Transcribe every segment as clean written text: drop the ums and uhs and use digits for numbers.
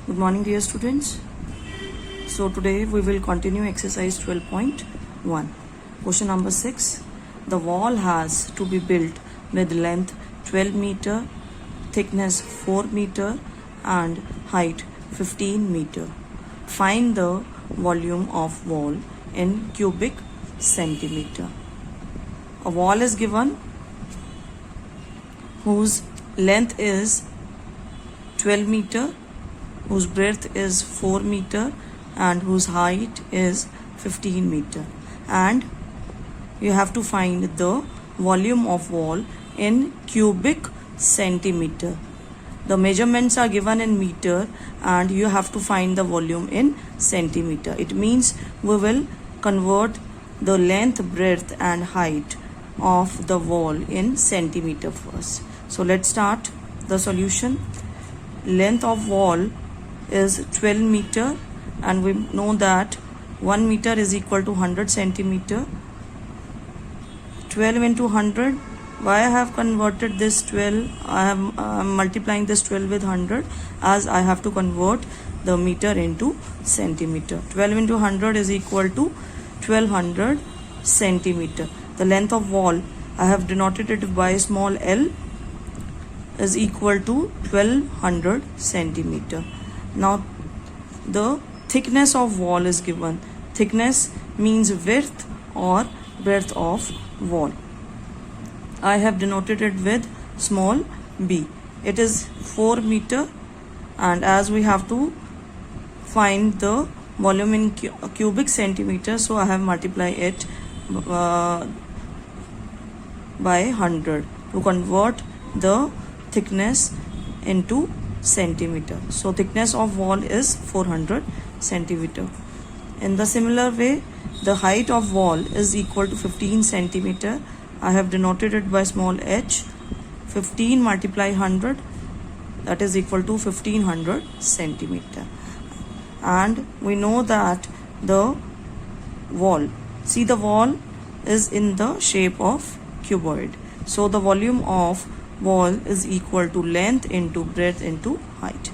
Good morning, dear students. So today we will continue exercise 12.1. Question number 6. The wall has to be built with length 12 meter, thickness 4 meter and height 15 meter. Find the volume of wall in cubic centimeter. A wall is given whose length is 12 meter, whose breadth is 4 meter and whose height is 15 meter, and you have to find the volume of wall in cubic centimeter. The measurements are given in meter and you have to find the volume in centimeter. It means we will convert the length, breadth and height of the wall in centimeter first. So let's start the solution. Length of wall is 12 meter and we know that 1 meter is equal to 100 centimeter. 12 into 100. Why I have converted this 12? I am multiplying this 12 with 100 as I have to convert the meter into centimeter. 12 into 100 is equal to 1200 centimeter. The length of wall I have denoted it by small l is equal to 1200 centimeter. Now the thickness of wall is given. Thickness means width or breadth of wall. I have denoted it with small b. It is 4 meter and as we have to find the volume in cubic centimeter, so I have multiplied it by 100 to convert the thickness into centimeter. So thickness of wall is 400 centimeter. In the similar way, the height of wall is equal to 15 centimeter. I have denoted it by small h. 15 multiply 100, that is equal to 1500 centimeter. And we know that the wall, see the wall is in the shape of cuboid. So the volume of wall is equal to length into breadth into height.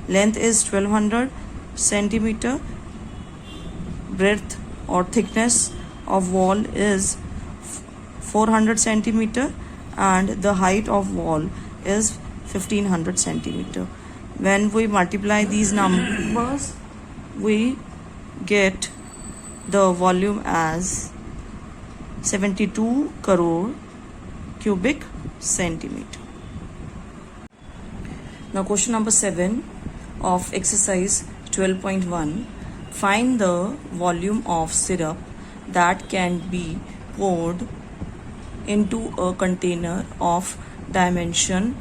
Length is 1200 centimeter. Breadth or thickness of wall is 400 centimeter and the height of wall is 1500 centimeter. When we multiply these numbers, we get the volume as 72 crore cubic centimeter. Now question number 7 of exercise 12.1. Find the volume of syrup that can be poured into a container of dimension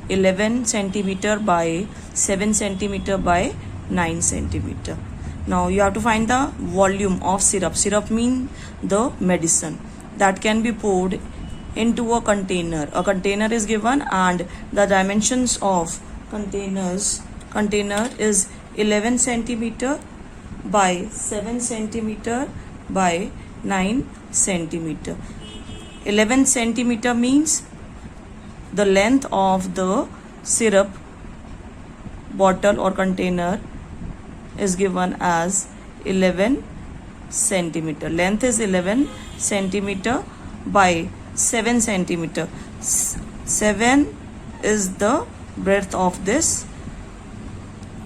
11 centimeter by 7 centimeter by 9 centimeter. Now you have to find the volume of syrup. Syrup means the medicine that can be poured into a container. A container is given and the dimensions of container is 11 centimeter by 7 centimeter by 9 centimeter. 11 centimeter means the length of the syrup bottle or container is given as 11 centimeter. Length is 11 centimeter by 7 centimeter. 7 is the breadth of this,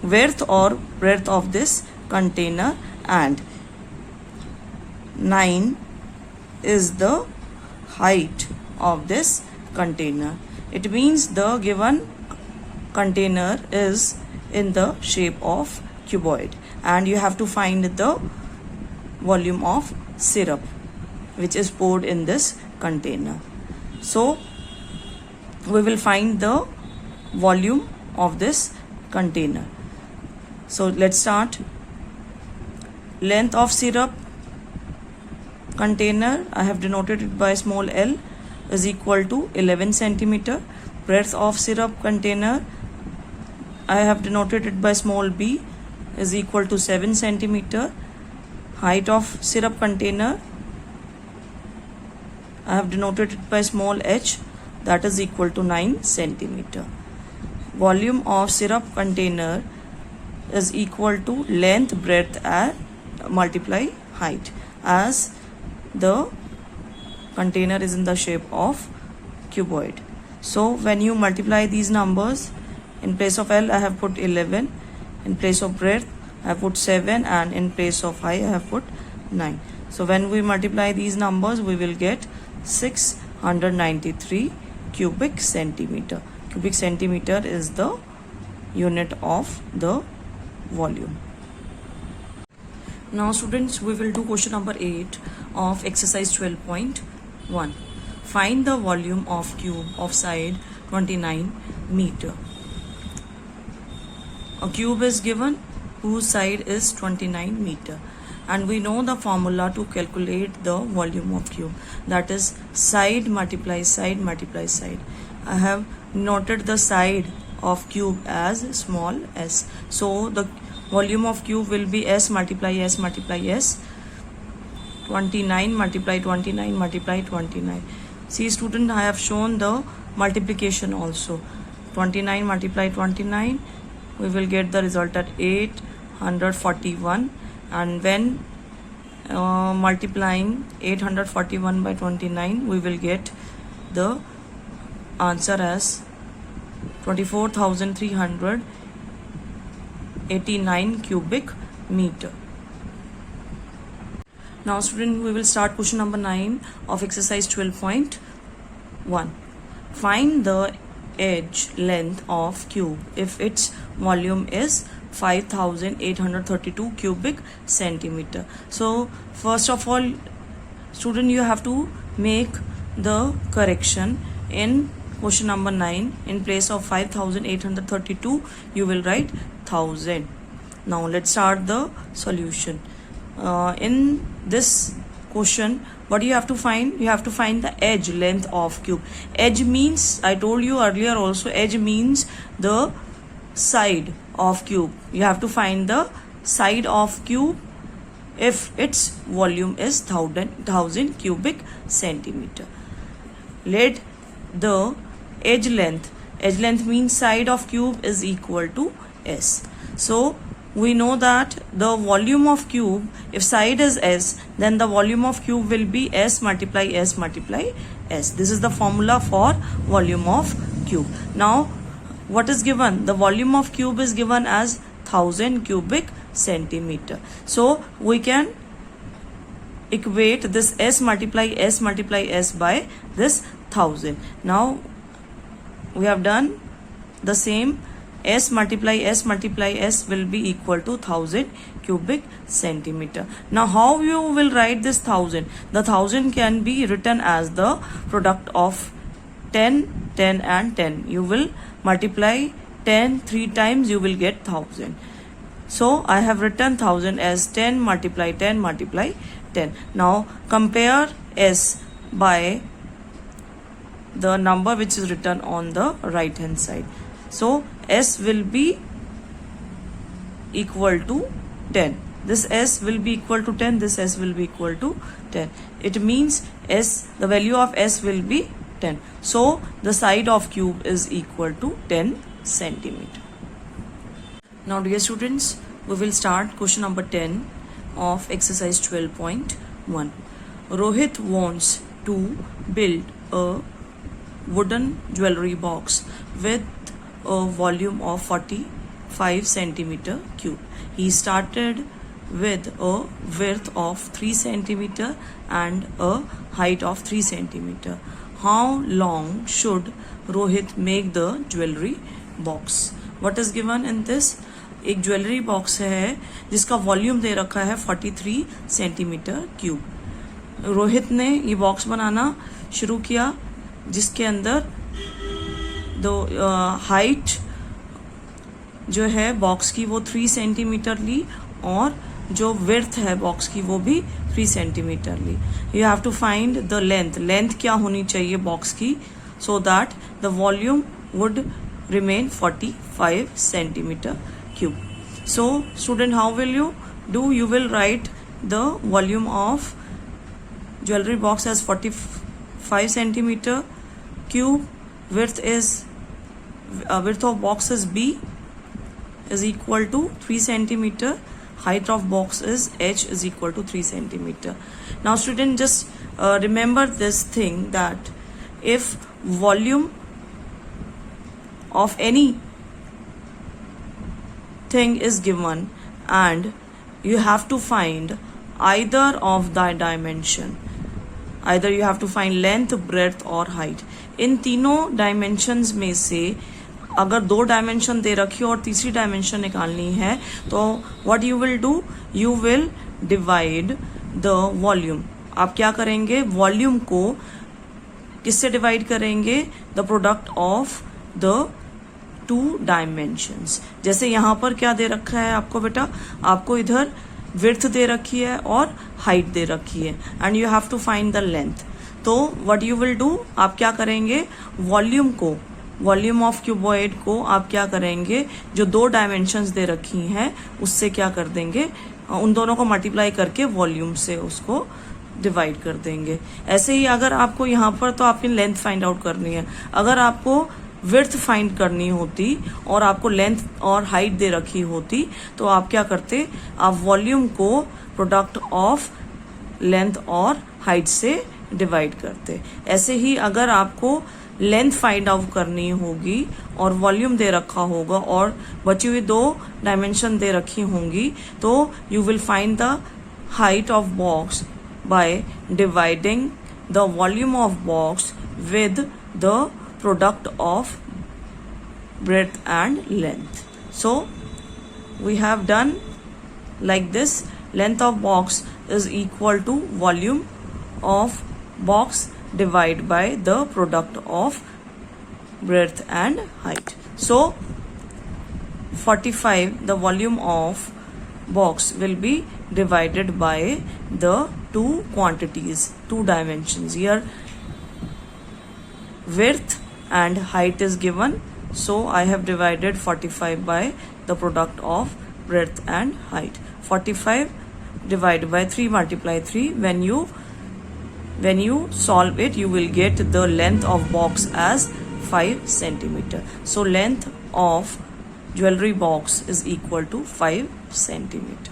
width or breadth of this container, and 9 is the height of this container. It means the given container is in the shape of cuboid and you have to find the volume of syrup which is poured in this container. So we will find the volume of this container. So let's start. Length of syrup container, I have denoted it by small l, is equal to 11 centimeter. Breadth of syrup container, I have denoted it by small b, is equal to 7 centimeter. Height of syrup container, I have denoted it by small h, that is equal to 9 centimeter. Volume of syrup container, is equal to length, breadth and multiply height, as the container is in the shape of cuboid. So when you multiply these numbers, in place of L I have put 11, in place of breadth I have put 7, and in place of height I have put 9. So when we multiply these numbers, we will get 693 cubic centimeter. Cubic centimeter is the unit of the volume. Now students, we will do question number 8 of exercise 12.1. Find the volume of cube of side 29 meter. A cube is given whose side is 29 meter, and we know the formula to calculate the volume of cube, that is side multiply side multiply side. I have noted the side of cube as small s, so the volume of cube will be s multiply s multiply s, 29 multiply 29 multiply 29. See student, I have shown the multiplication also. 29 multiply 29, we will get the result at 841, and when multiplying 841 by 29, we will get the answer as 24,389 cubic meter. Now student, we will start question number 9 of exercise 12.1. Find the edge length of cube if its volume is 5,832 cubic centimeter. So first of all student, you have to make the correction. In question number 9, in place of 5,832 you will write 1000. Now let's start the solution. In this question, what you have to find? You have to find the edge length of cube. Edge means, I told you earlier also, edge means the side of cube. You have to find the side of cube if its volume is 1000 cubic centimeter. Let the edge length means side of cube is equal to s. So we know that the volume of cube, if side is s, then the volume of cube will be s multiply s multiply s. This is the formula for volume of cube. Now what is given? The volume of cube is given as 1000 cubic centimeter. So we can equate this s multiply s by this 1000. Now we have done the same. S multiply s will be equal to 1000 cubic centimeter. Now how you will write this 1000? The 1000 can be written as the product of 10, 10 and 10. You will multiply 10 3 times, you will get 1000. So I have written 1000 as 10 multiply 10 multiply 10. Now compare s by the number which is written on the right hand side. So s will be equal to 10. This s will be equal to 10. This s will be equal to 10. It means s, the value of s will be 10. So the side of cube is equal to 10 centimeter. Now dear students, we will start question number 10 of exercise 12.1. Rohit wants to build a wooden jewelry box with a volume of 45 centimeter cube. He started with a width of 3 centimeter and a height of 3 centimeter. How long should Rohit make the jewelry box? What is given in this? एक jewellery box है जिसका volume दे रखा है 43 centimetre cube. Rohit ने ये box बनाना शुरू किया जिसके अंदर दो हाइट जो है बॉक्स की वो 3 सेंटीमीटर ली और जो विड्थ है बॉक्स की वो भी 3 सेंटीमीटर ली. You have to find the length क्या होनी चाहिए बॉक्स की so that the volume would remain 45 centimetre cube. So student, how will you do? You will write the volume of jewelry box as 45 centimeter cube. Width of box is b is equal to 3 centimeter. Height of box is h is equal to 3 centimeter. Now student, just remember this thing, that if volume of any thing is given and you have to find either of the dimension, either you have to find length, breadth और height, इन तीनों dimensions में से अगर दो dimension दे रखी हो और तीसरी डायमेंशन निकालनी है, तो what you will do, you will divide the volume. आप क्या करेंगे, वॉल्यूम को किससे डिवाइड करेंगे, the product of the two dimensions. जैसे यहाँ पर क्या दे रखा है आपको बेटा, आपको इधर विड्थ दे रखी है और हाइट दे रखी है, and you have to find the length. तो व्हाट यू विल डू, आप क्या करेंगे, वॉल्यूम को, वॉल्यूम ऑफ क्यूबॉइड को आप क्या करेंगे, जो दो डायमेंशंस दे रखी हैं उससे क्या कर देंगे, उन दोनों को मल्टीप्लाई करके वॉल्यूम से उसको डिवाइड कर देंगे. ऐसे ही अगर आपको यहाँ पर तो आपकी लेंथ फाइंड आउट करनी है, अगर आपको विड्थ फाइंड करनी होती और आपको लेंथ और हाइट दे रखी होती, तो आप क्या करते, आप वॉल्यूम को प्रोडक्ट ऑफ लेंथ और हाइट से डिवाइड करते. ऐसे ही अगर आपको लेंथ फाइंड आउट करनी होगी और वॉल्यूम दे रखा होगा और बची हुई दो डायमेंशन दे रखी होंगी, तो you will find the height of box by dividing the volume of box with the product of breadth and length. So we have done like this. Length of box is equal to volume of box divided by the product of breadth and height. So 45, the volume of box will be divided by the two quantities, two dimensions. Here width and height is given, so I have divided 45 by the product of breadth and height. 45 divided by 3, multiply 3. When you solve it, you will get the length of box as 5 centimeter. So length of jewelry box is equal to 5 centimeter.